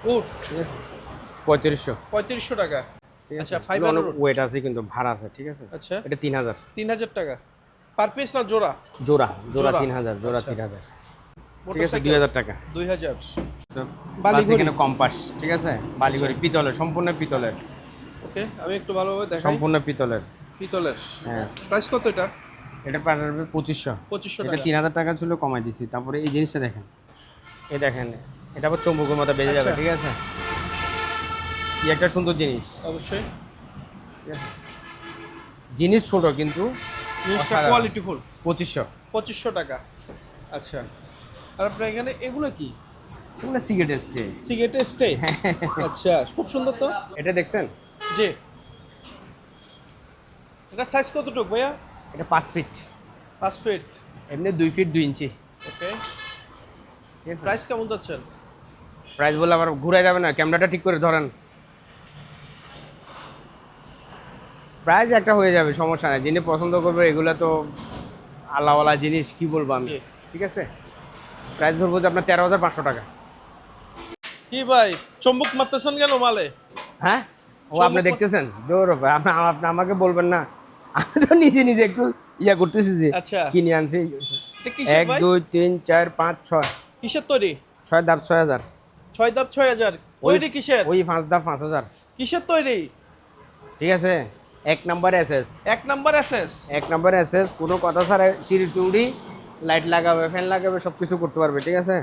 উড। ঠিক আছে। 3500, 3500 টাকা। ঠিক আছে। আচ্ছা, এগুলো ফাইবার অনেক উড। ওয়েট আছে কিন্তু ভার আছে, ঠিক আছে। আচ্ছা। এটা 3,000 3000 টাকা পার পিস না জোড়া? জোড়া, জোড়া জোড়া। 3,000, জোড়া আচ্ছা। 3,000, ঠিক আছে। মোটরসাইকেল 2,000 টাকা। 2000। বালি বালিঘড়ি। এখানে কম্পাস, ঠিক আছে। বালিঘড়ি পিতলের, সম্পূর্ণ পিতলের, ওকে, আমি একটু ভালোভাবে দেখাই। সম্পূর্ণ পিতলের। পিতলের। হ্যাঁ, প্রাইস কত এটা? এটা পাঠাবে 2500। 2500 এটা টাকা। 3,000 টাকা ছিল, কমাই দিছি। তারপরে এই জিনিসটা দেখেন, এই দেখেন, এটা আবার চম্বুকের মতো বেজে যাবে, আচ্ছা। ঠিক আছে। কি একটা সুন্দর জিনিস, অবশ্যই। ঠিক আছে? জিনিস ছোট কিন্তু জিনিসটা অসাধারণ। কোয়ালিটিফুল। 2500। 2500 টাকা। আচ্ছা। আর আপনার এখানে এগুলো কি? এগুলো সিগারেট স্টে। সিগারেটের স্টে। আচ্ছা, খুব সুন্দর তো। এটা দেখছেন, জি। এটা সাইজ কতটুকু ভাইয়া? এটা 5 ফিট, 5 ফিট। এমনি 2 ফিট 2 ইঞ্চি। ওকে। ঠিক আছে। প্রাইস কেমন যাচ্ছেন? প্রাইস বলে আবার ঘুরে যাবে না, ক্যামেরাটা ঠিক করে ধরেন। প্রাইস একটা হয়ে যাবে, সমস্যা নাই। যিনি পছন্দ করবে, এগুলো তো আল্লাহওয়ালা জিনিস, কি বলবো আমি, জি। ঠিক আছে। প্রাইস ধরবো যে আপনার 13,500 টাকা। কি ভাই, চম্বুক মারতেছেন কেন মালে? হ্যাঁ, ও আপনি সম্মুখ- দেখতেছেন, দৌড় ভাই, আপনি আমাকে বলবেন না, আমি তো নিজে নিজে একটু ইয়া করতেছি যে আচ্ছা। কিনে আনছি। এটা কিসের 1 ভাই? 2 3 4 5 6, কিসের তৈরি? 6 ধাপ 6,000। 6 ধাপ 6000। তৈরি কিসের? ওই 5 ধাপ 5,000, কিসের তৈরি? ঠিক আছে। 1 number SS, 1 number SS. 1 number SS, কোনো কথা ছাড়া সিঁড়ি টুড়ি লাইট লাগাবে, ফ্যান লাগাবে, সব কিছু করতে পারবে, ঠিক আছে।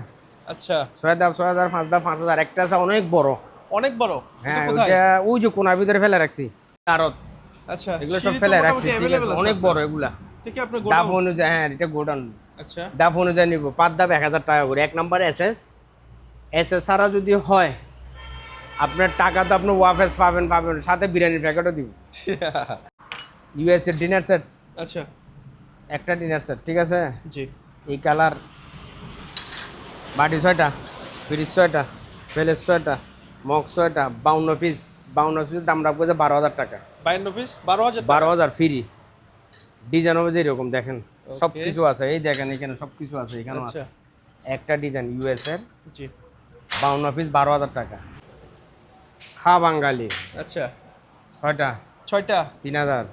আচ্ছা। 6 ধাপ 6,000, 5 ধাপ 5,000। একটা আছে অনেক বড়, অনেক বড়। হ্যাঁ, এটা কোথায়? ওইটা ওই যে কোনার ভিতরে ফেলে রাখছি কারত, আচ্ছা। এগুলো সব সিঁড়ি তো ফেলে রাখছি, মোটামুটি ঠিক available আছে। আছে অনেক আপনার। বড় এগুলা, ঠিক আছে, আপনার দাপ গোডাউন। অনুযায়ী। হ্যাঁ, এটা গোডাউন, আচ্ছা। দাপ অনুযায়ী নিব। 5 ধাপ 1,000 টাকা করে। 1 নাম্বার এসএস। এসএস ছাড়া যদি হয়, আপনার টাকা তো আপনি ওয়াফেস পাবেন, সাথে বিরিয়ানির প্যাকেটও দিব। ইউএসএ ডিনার সেট, আচ্ছা। একটা ডিনার সেট, ঠিক আছে। জি। এই কালার, বাটি 6টা, ফ্রিজ 6টা, প্যালেস 6টা, মগ 6টা, 52 পিস। 52 পিসের দাম রাখবো যে 12,000 টাকা। 52 পিস 12000 টাকা। 12,000 ফ্রি। ডিজাইন হবে যে এরকম, দেখেন সব Okay. কিছু আছে, এই দেখেন এখানে সব কিছু আছে, এখানেও আছে। আচ্ছা। একটা ডিজাইন ইউএস এর, জি। 52 পিস 12,000 টাকা। খা বাঙালি আচ্ছা। 6টা, 6টা 3,000,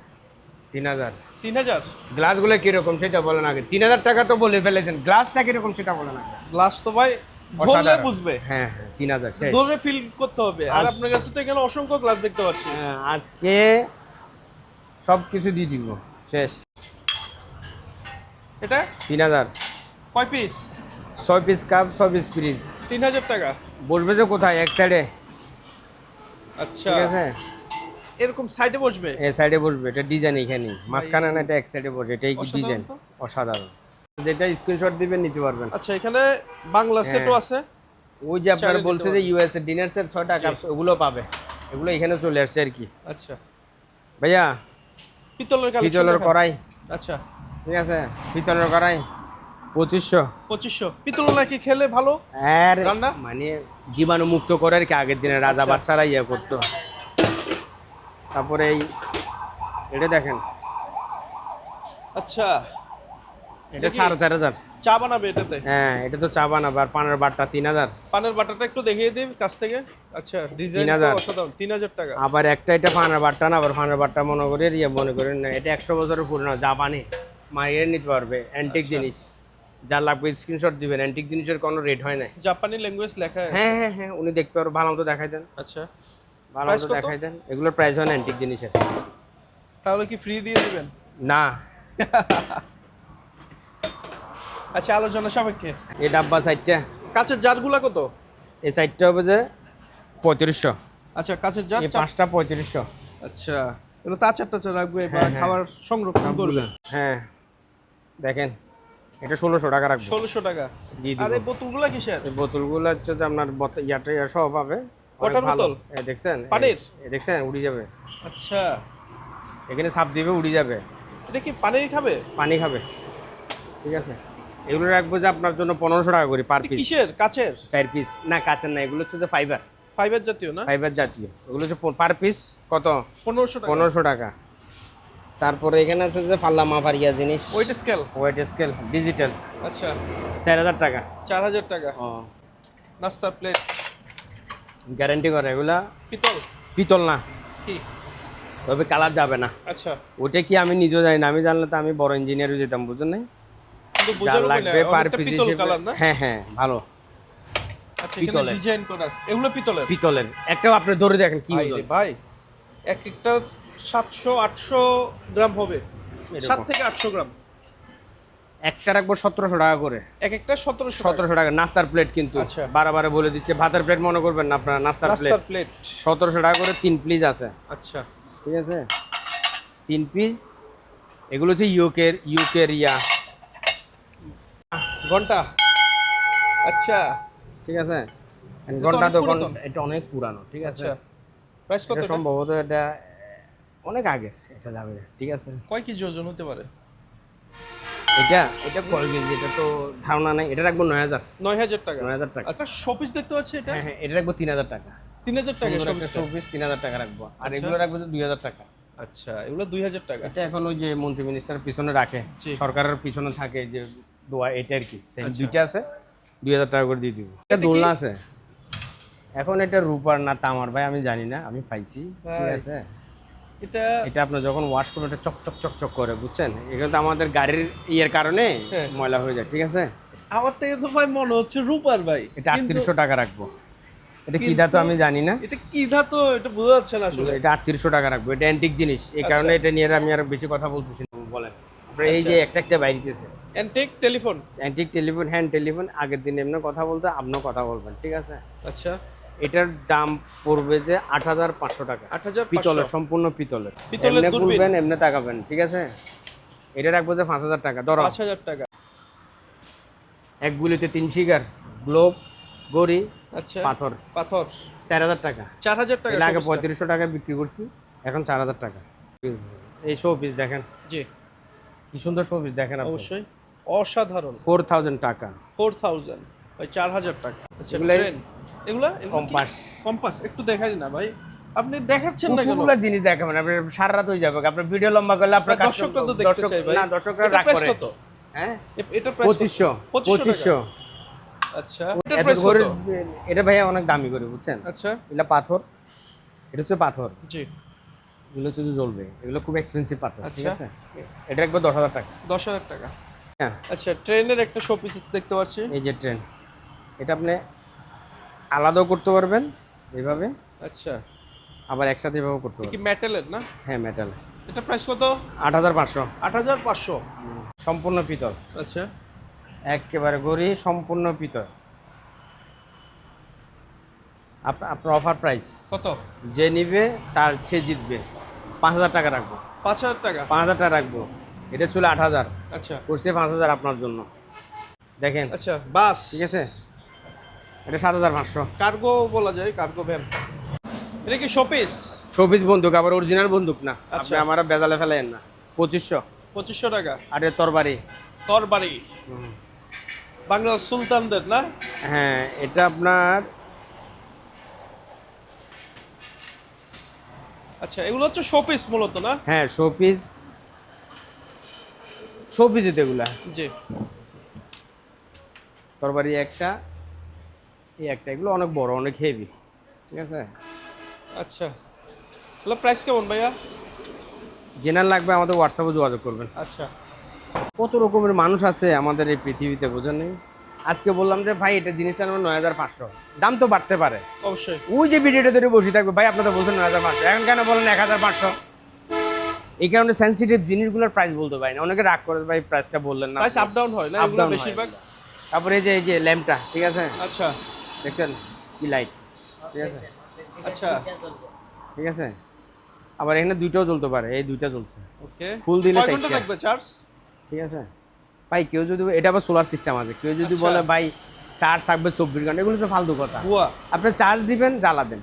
3,000। 3000। গ্লাসগুলো কিরকম সেটা বলেন আগে। 3,000 টাকা তো বলে ফেলেছেন, গ্লাসটা কিরকম সেটা বলেন আগে। গ্লাস তো ভাই ধরলে অসাধারণ। বুঝবে। হ্যাঁ হ্যাঁ, 3,000 শেষ। ধরে ফিল করতে হবে। আর আজ- আপনার কাছে তো এখানে অসংখ্য গ্লাস দেখতে পাচ্ছি। হ্যাঁ, আজকে সব কিছু দিয়ে দিব, শেষ। এটা 3,000। কয় piece? 6 piece cup, 6 piece fridge. 3000 টাকা। বসবে যে কোথায়, এক সাইডে, আচ্ছা। ঠিক আছে। এরকম সাইডে বসবে? এই সাইডে বসবে, এটা ডিজাইন এখানে মাঝখানে না, এটা এক সাইডে বসবে, এটাই কি অসাধারণ ডিজাইন, তো। অসাধারণ। যেটা স্ক্রিনশট দিবেন নিতে পারবেন। আচ্ছা, এখানে বাংলা সেটও আছে। ওই যে আপনারা চাইলে বলছে নিতে যে পারবেন। ইউএস এর ডিনার সেট 6টা কাপ, ওগুলো পাবে, এগুলো এখানে চলে আসছে আর কি। আচ্ছা, ভাইয়া পিতলের কালেকশন পিতলের কড়াই, আচ্ছা, ঠিক আছে, পিতলের কড়াই 2500। 2500। পিতল নাকি খেলে ভালো আর রান্না? মানে জীবাণু মুক্ত করে আর কি, আগের দিনে রাজা আচ্ছা। বাদশারা ইয়ে করতো। তারপরে এই এটা দেখেন, আচ্ছা, এটা দেখি। 4500। চা বানাবে এটাতে? হ্যাঁ, এটা তো চা বানাবে। আর পানের বাটটা 3000। পানের বাটাটা একটু দেখিয়ে দিন কাছ থেকে। আচ্ছা, ডিজাইন 3000 অসাধারণ। 3000 টাকা। আবার একটা এটা পানের বাটটা না, আবার পানের বাটটা মনে করে ইয়ে মনে করেন না, এটা 100 বছরের পুরনো, জাপানি, মাইয়ের নিতে পারবে, অ্যান্টিক আচ্ছা। জিনিস। যার লাগবে স্ক্রিনশট দিবেন, অ্যান্টিক জিনিসের কোনো রেট হয় না। জাপানি ল্যাঙ্গুয়েজ লেখা আছে। হ্যাঁ হ্যাঁ হ্যাঁ, উনি দেখতে পারবেন, ভালো মতো দেখাই দেন, আচ্ছা, ভালো Price মতো কত? দেখাই দেন। এগুলোর প্রাইস হয় না অ্যান্টিক জিনিসের। তাহলে কি ফ্রি দিয়ে দিবেন? না, আচ্ছা, আলোচনা সাপেক্ষে। এই ডাব্বা সাইডটা, কাঁচের জারগুলা কত? এই সাইডটা হবে যে 3500, আচ্ছা, কাঁচের জার এই 5টা 3500। আচ্ছা, এগুলো তো আচার টাচার রাখবে বা হ্যাঁ, হ্যাঁ। খাবার সংরক্ষণ করবে। হ্যাঁ দেখেন, এটা 1600 টাকা রাখবো, 1600 টাকা। দিয়ে আর দিব। এই বোতলগুলা কিসের? এই বোতলগুলো হচ্ছে যে আপনার ইয়াটা ইয়া সহ পাবে। অনেক ওয়াটার ভালো। বোতল? দেখছেন পানির? দেখছেন উড়ে যাবে, আচ্ছা, এখানে সাপ দিবে উড়ে যাবে, এটা কি পানির খাবে? পানি খাবে, ঠিক আছে। এগুলো রাখবো যে আপনার জন্য 1500 টাকা করে পার এটা পিস। কিসের? কাচের? 4 পিস না, কাঁচের না, এগুলো হচ্ছে যে ফাইবার, ফাইবার জাতীয় না? ফাইবার জাতীয়। এগুলো হচ্ছে পার পিস কত? 1500 টাকা। 1500 টাকা। তারপরে এখানে আছে যে পাল্লা মাপার ইয়া জিনিস, weight scale? Weight scale digital, আচ্ছা, 4000 টাকা। 4000 টাকা। ও, নাস্তার প্লেট গ্যারান্টি করে এগুলা পিতল? পিতল না, কি? তবে কালার যাবে না। আচ্ছা, ওটা কি আমি নিজেও জানি না, আমি জানলে তো আমি বড় ইঞ্জিনিয়ার হয়ে যেতাম, বুঝছেন না? কিন্তু যা বোঝার উপায় লাগবে নাই, পার অনেকটা পিস পিতল কালার না? হ্যাঁ হ্যাঁ ভালো। আচ্ছা, এখানে পিতলের। ডিজাইন করা আছে। এগুলো পিতলের? পিতলের একটাও আপনি ধরে দেখেন কি ভাই ওজন, রে ভাই, এক একটা 700-800 গ্রাম হবে, এরকম। 7 থেকে 800 গ্রাম। একটা রাখবো 1700 টাকা করে, এক একটা 1700 1700 টাকা। নাস্তার প্লেট কিন্তু আচ্ছা। বারে বলে দিচ্ছে, ভাতের প্লেট মনে করবেন না আপনারা, নাস্তার প্লেট নাস্তার প্লেট। 1700 টাকা করে 3 পিস আছে, আচ্ছা, ঠিক আছে, 3 পিস। এগুলো হচ্ছে ইউকের ইয়া ঘন্টা। আচ্ছা, ঠিক আছে। তো ঘন্টা অনেক তো পুরাতন। এটা অনেক পুরানো, ঠিক আছে। আচ্ছা, প্রাইস কত এটা এটা? সম্ভবত এটা অনেক আগের, এটা যাবে, ঠিক আছে। কয় কেজি ওজন হতে পারে? এটা এটা কয় কেজি এটা তো ধারণা নাই, এটা রাখবো 9000। 9000 টাকা। 9000 টাকা। আচ্ছা, শোপিস দেখতে পাচ্ছি এটা? হ্যাঁ হ্যাঁ, এটা রাখবো 3000 টাকা। 3000 টাকা সুন্দর একটা শোপিসটা। শোপিস 3000 টাকা রাখবো। আর আচ্ছা। এগুলো রাখবো যে 2000 টাকা। আচ্ছা, এগুলো 2000 টাকা। এটা এখন ওই যে মন্ত্রী মিনিস্টার পিছনে রাখে, জি। সরকারের পিছনে থাকে যে দোয়া, এটা আর কি সেই আচ্ছা। দুইটা আছে, 2000 টাকা করে দিয়ে দিব। এটা এটা কি? দোলনা আছে, এখন এটা রূপার না তামার ভাই আমি জানি না, আমি পাইছি, ঠিক ভাই। আছে। এটা এটা আপনার যখন ওয়াশ করবেন এটা চকচক চকচক করে, বুঝছেন। এখানে তো আমাদের গাড়ির ইয়ের কারণে হ্যাঁ। ময়লা হয়ে যায়, ঠিক আছে। আমার থেকে তো ভাই মনে হচ্ছে রূপার ভাই। এটা কিন্তু 3800 টাকা রাখবো। এটা কি কিন্তু- ধাতু আমি জানি না, এটা কি ধাতু এটা বোঝা যাচ্ছে না আসলে। এটা 3800 টাকা রাখবো। এটা অ্যান্টিক জিনিস, এই কারণে এটা নিয়ে আমি আর বেশি কথা বলতেছি না। বলেন আপনার এই আচ্ছা। যে একটা বাইরিতেছে antique telephone. Antique telephone, hand telephone, আগের দিন এমনি কথা বলতে আপনিও কথা বলবেন, ঠিক আছে। আচ্ছা, এটার দাম পড়বে যে 8500 টাকা, 8500 পিতলের, সম্পূর্ণ পিতলের। পিতলের এমনি দূরবীন। খুলবেন এমনি তাকাবেন, ঠিক আছে। এটা রাখবো যে 5000 টাকা। ধরো 5000 টাকা। এক গুলিতে 3 শিকার, গ্লোব, গড়ি, আচ্ছা, পাথর, পাথর। 4000 টাকা। 4000 টাকা। এর আগে শোপিসটা। 3500 টাকা বিক্রি করছি, এখন 4000 টাকা। এই শো পিস দেখেন, জি, কি সুন্দর শো পিস দেখেন আপনি। অবশ্যই অসাধারণ। 4000 টাকা। 4000 ভাই, 4000 টাকা। আচ্ছা, এগুলাই- ট্রেন। এগুলা এগুলা কি? কম্পাস। কম্পাস একটু দেখাই না ভাই, আপনি দেখাচ্ছেন না কেন? কতগুলো জিনিস দেখাবেন, আপনার সারা রাত হয়ে যাবে, আপনার ভিডিও লম্বা করলে আপনার না, দর্শকরা তো দেখতে চায় ভাই। না, দর্শকরা এটা রাগ প্রাইস করে। কত? হ্যাঁ, এটা প্রাইস 2500 2500। আচ্ছা, এটা এত প্রাইস করে কত? এটা ভাইয়া অনেক দামি করে, বুঝছেন। আচ্ছা, এটা পাথর, এটা হচ্ছে পাথর, জি, এগুলো হচ্ছে যে জ্বলবে, এগুলো খুব এক্সপেন্সিভ পাথর, ঠিক আচ্ছা। আছে। এটা একবার 10000 টাকা। 10000 টাকা। হ্যাঁ, আচ্ছা, ট্রেনের একটা শোপিস দেখতে পাচ্ছি। এই যে ট্রেন, এটা আপনি আলাদাও করতে পারবেন এইভাবে, আচ্ছা, আবার একসাথে এভাবে করতে এটা কি পারবেন। মেটালের না? হ্যাঁ, মেটাল। এটা প্রাইস কত? 8500। 8500। সম্পূর্ণ পিতল, আচ্ছা, একেবারে গড়ি সম্পূর্ণ পিতল। আপনার অফার প্রাইস কত? যে নিবে তার সে জিতবে। 5,000 টাকা রাখবো। 5,000 টাকা। 5,000 টাকা রাখবো। এটা ছিল 8,000, আচ্ছা করছে 5,000 আপনার জন্য। দেখেন, আচ্ছা, বাস ঠিক আছে, এটা 7,500। কার্গো বলা যায়, কার্গো ভ্যান। এটা কি শোপিস? শোপিস বন্দুক, আবার অরিজিনাল বন্দুক না, আপনি আচ্ছা। আমার বেজালে ফেলেন না। 2500। 2500 টাকা। আর এর তরবারি। তরবারি বাংলার সুলতানদের না? হ্যাঁ, এটা আপনার আচ্ছা, এগুলো হচ্ছে শোপিস মূলত না? হ্যাঁ শোপিস, শোপিস এগুলা। জি। তরবারি একটা, এই একটা, এগুলো অনেক বড়, অনেক হেভি, ঠিক আছে। আচ্ছা, এগুলো প্রাইস কেমন ভাইয়া? জেনারেল লাগবে আমাদের হোয়াটসঅ্যাপে যোগাযোগ করবেন। আচ্ছা কত রকমের মানুষ আছে আমাদের এই পৃথিবীতে, বোঝেন নেই। আজকে বললাম যে ভাই এটা জিনিসটা নেবেন 9,500, দাম তো বাড়তে পারে। অবশ্যই। ওই যে ভিডিওটা ধরে বসে থাকবে, ভাই আপনারা বলছেন 9,500, এখন কেন বলেন 1,500? এই কারণে সেন্সিটিভ জিনিসগুলোর প্রাইস বলতে পারি না, অনেকে রাগ করে, ভাই প্রাইসটা বললেন না। প্রাইস আপ ডাউন হয় না Up এগুলো down হয়। বেশিরভাগ। তারপরে এই যে ল্যাম্পটা, ঠিক আছে, আচ্ছা দেখছেন কি লাইট, ঠিক আছে, আচ্ছা ঠিক আছে। আবার এখানে দুইটাও জ্বলতে পারে, এই দুইটা জ্বলছে, ওকে। ফুল দিলে কয় ঘন্টা 4টা। থাকবে চার্জ? ঠিক আছে ভাই, কেউ যদি, এটা আবার সোলার সিস্টেম আছে, কেউ যদি আচ্ছা। বলে ভাই চার্জ থাকবে 24 ঘন্টা, এগুলো তো ফালতু কথা। বুয়া। আপনি চার্জ দিবেন, জ্বালাবেন,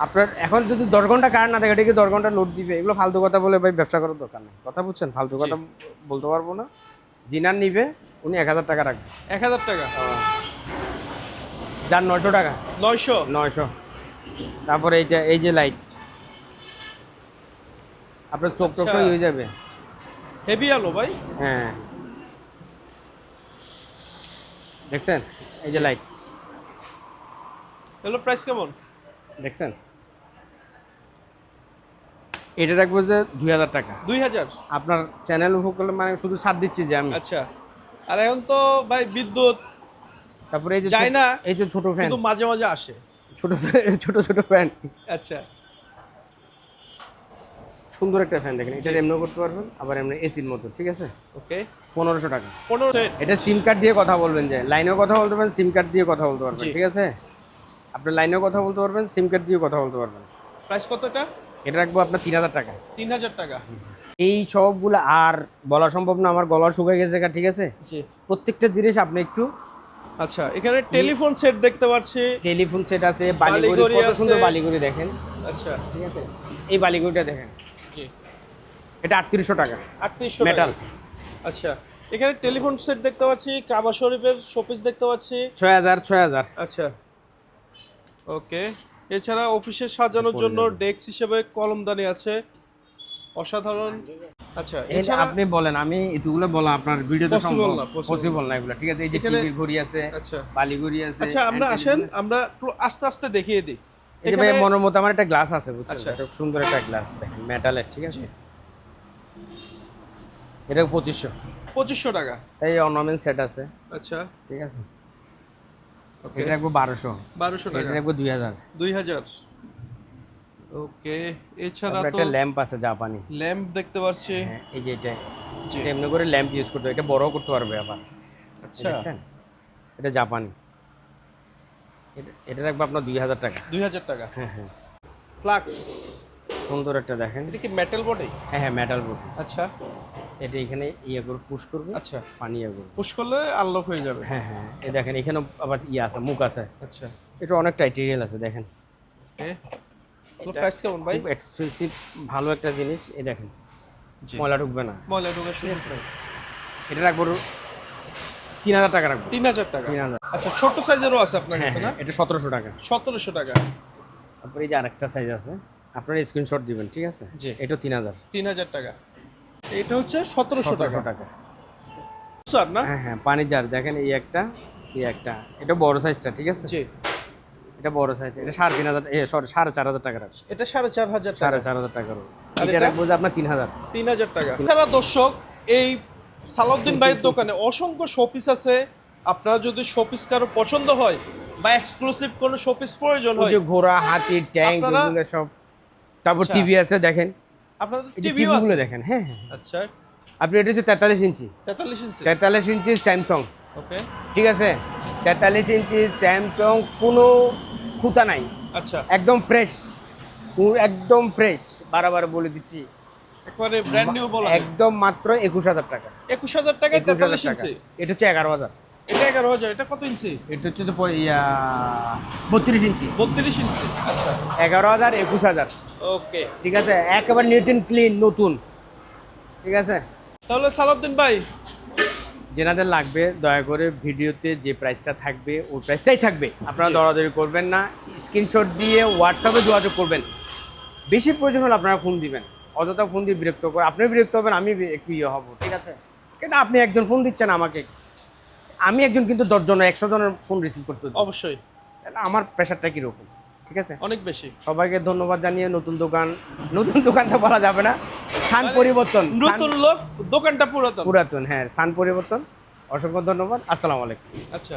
আপনার এখন যদি 10 ঘন্টা কারেন্ট না থাকে, এটাকে 10 ঘন্টা লোড দিবে, এগুলো ফালতু কথা বলে ভাই ব্যবসা করার দরকার নেই। কথা বুঝছেন, ফালতু কথা বলতে পারবো না। জিনার নিবে উনি 1,000 টাকা রাখবে। 1000 টাকা। যার 900 টাকা, 900। 900। তারপরে এইটা, এই যে লাইট, আপনার চোখ টোক আচ্ছা। সই হয়ে যাবে। হেভি আলো ভাই। হ্যাঁ, দেখছেন এই যে লাইট, এগুলো প্রাইস কেমন? দেখছেন। এটা রাখবো যে 2,000 টাকা। 2000। আপনার চ্যানেল উপভোগ করলে মানে শুধু ছাড় দিচ্ছি যে আমি। আচ্ছা, আর এখন তো ভাই বিদ্যুৎ তারপরে এই যে যায় না, এই যে ছোট ফ্যান, শুধু মাঝে মাঝে আসে। ছোট ছোট ছোট ফ্যান, আচ্ছা সুন্দর একটা ফ্যান, দেখেন এটা এমনিও করতে পারবেন, আবার এমনি এসির মতো, ঠিক আছে। ওকে। 1,500 টাকা। 15। এটা সিম কার্ড দিয়ে কথা বলবেন, যে লাইনেও কথা বলতে পারবেন, সিম কার্ড দিয়ে কথা বলতে পারবেন, জি। ঠিক আছে। আপনি লাইনেও কথা বলতে পারবেন, সিম কার্ড দিয়ে কথা বলতে পারবেন। প্রাইস কতটা? এটা রাখবো আপনার 3,000 টাকা। 3000 টাকা। এই সবগুলো আর বলা সম্ভব না, আমার গলা শুকিয়ে গেছে, ঠিক আছে। জি। প্রত্যেকটা জিনিস আপনি একটু, আচ্ছা, এখানে টেলিফোন সেট দেখতে পাচ্ছি। টেলিফোন সেট আছে, বালিগুড়ি, বালিগুড়ি কত সুন্দর আছে। বালিগুড়ি দেখেন, আচ্ছা ঠিক আছে। এই বালিগুড়িটা দেখেন, জি। এটা 3,800 টাকা, 3800 মেটাল। আচ্ছা, এখানে টেলিফোন সেট দেখতে পাচ্ছি, কাবা শরীফের শোপিস দেখতে পাচ্ছি। 6,000। আচ্ছা ওকে। এছাড়া অফিসে সাজানোর জন্য ডেস্ক হিসেবে কলমদানি আছে, অসাধারণ। আচ্ছা, এছাড়া আপনি বলেন, আমি এগুলো বলা আপনার ভিডিওতে Possible সম্ভব না, পসিবল না এগুলো, ঠিক আছে। এই যে এখানে- টিভির ঘড়ি আছে, আচ্ছা বালিগুড়ি আছে। আচ্ছা, আমরা আসেন, আমরা একটু আস্তে আস্তে দেখিয়ে দিই। এই যে ভাই এখানে- মনের মতো আমার একটা গ্লাস আছে, বুঝছেন, আচ্ছা। এটা সুন্দর একটা গ্লাস দেখেন, মেটালের, ঠিক আছে। এটা 2,500। 2500 টাকা। এই অর্নামেন্ট সেট আছে, আচ্ছা ঠিক আছে। ওকে। এটা রাখবো 1,200। 1200 এটা টাকা। রাখবো 2,000। 2000। ওকে। এছাড়া তারপরে তো একটা ল্যাম্প আছে জাপানি, ল্যাম্প দেখতে পাচ্ছি। হ্যাঁ, এই যে এটা, জি। এটা এমনি করে ল্যাম্প ইউজ করতে হয়, এটা বড়ও করতে পারবে আবার, আচ্ছা, দেখছেন। এটা জাপানি, এটা রাখবো আপনার 2,000 টাকা। 2000 টাকা। হ্যাঁ হ্যাঁ, ফ্লাক্স। সুন্দর একটা দেখেন। এটা কি মেটাল বডি? হ্যাঁ হ্যাঁ, মেটাল বোর্ড। আচ্ছা এটা এখানে ইয়ে করে পুশ করবে, আচ্ছা, পানি ইয়ে করবে। পুশ করলে আনলক হয়ে যাবে। হ্যাঁ হ্যাঁ, এই দেখেন এখানে আবার ইয়ে আছে, মুখ আছে, আচ্ছা এটা অনেক টাইটেরিয়াল আছে, দেখেন। ওকে। প্রাইস কেমন ভাই? খুব এক্সপেন্সিভ, ভালো একটা জিনিস, এই দেখেন, জি। ময়লা ঢুকবে না। ময়লা ঢোকার সুযোগ নেই। এটা রাখবো 3,000 টাকা রাখবো। 3000 টাকা। 3,000। আচ্ছা, ছোট সাইজেরও আছে আপনার হ্যাঁ কাছে না? হ্যাঁ, এটা 1,700 টাকা। 1700 টাকা। তারপরে এই যে আরেকটা সাইজ আছে, আপনারা স্ক্রিনশট দিবেন, ঠিক আছে। জি। এটা 3,000। 3000 টাকা। এটা হচ্ছে 1700 টাকা। 1,700 টাকা। স্যার না? হ্যাঁ হ্যাঁ, পানি জার দেখেন, এই একটা, এই একটা, এটা বড় সাইজটা, ঠিক আছে। জি। এটা বড় সাইজ, এটা 3,500, সরি 4,500 টাকা রাখছি। এটা 4500 টাকা। 4,500 টাকার। আর এটা এটা? রাখবো যে আপনার 3,000। 3000 টাকা। এছাড়া দর্শক, এই সালাউদ্দিন ভাইয়ের দোকানে অসংখ্য শোপিস আছে। আপনারা যদি শোপিস কারো পছন্দ হয় বা এক্সক্লুসিভ কোনো শোপিস প্রয়োজন ওই হয়, যে ঘোড়া, হাতি, ট্যাঙ্ক, আপনারা- এগুলো সব। তারপর আচ্ছা। টিভি আছে, দেখেন আপনাদের এই যে টিভিও আছে। টিভিগুলো দেখেন। হ্যাঁ হ্যাঁ, আচ্ছা, আপনি এটা হচ্ছে 43 ইঞ্চি, 43 ইঞ্চি। 43 ইঞ্চি স্যামসাং, ওকে। ঠিক আছে। 43 ইঞ্চি স্যামসাং, কোনো খুঁতা নাই, আচ্ছা, একদম ফ্রেশ, একদম ফ্রেশ, বারবার বলে দিচ্ছি, একবারে ব্র্যান্ড নিউ বলা যায়। একদম মাত্র 21,000 টাকা। 21,000 টাকায় 21,000 43 টাকা। ইঞ্চি। এটা হচ্ছে 11,000। এটা 11,000। এটা কত ইঞ্চি? এটা হচ্ছে যে 32 ইঞ্চি। 32 ইঞ্চি। আচ্ছা, 11,000, 21,000। ওকে। ঠিক আছে, একেবারে নিট অ্যান্ড ক্লিন, নতুন। ঠিক আছে, তাহলে সালাউদ্দিন ভাই, যেনাদের লাগবে দয়া করে ভিডিওতে যে প্রাইসটা থাকবে ওই প্রাইসটাই থাকবে, আপনারা জি। দরাদরি করবেন না, স্ক্রিনশট দিয়ে হোয়াটসঅ্যাপে যোগাযোগ করবেন। বেশি প্রয়োজন হলে আপনারা ফোন দিবেন, অযথা ফোন দিয়ে বিরক্ত করে, আপনিও বিরক্ত হবেন, আমি একটু ইয়ে হব। ঠিক আছে, কেন আপনি একজন ফোন দিচ্ছেন আমাকে, আমি একজন কিন্তু 10 জন 100 জনের ফোন রিসিভ করতে হচ্ছে। অবশ্যই তাহলে আমার প্রেশারটা কীরকম? ঠিক আছে, অনেক বেশি। সবাইকে ধন্যবাদ জানিয়ে নতুন দোকানটা বলা যাবে না, স্থান পরিবর্তন, নতুন লোক, দোকানটা পুরাতন। পুরাতন, হ্যাঁ, স্থান পরিবর্তন। অসংখ্য ধন্যবাদ, আসসালামু আলাইকুম। আচ্ছা।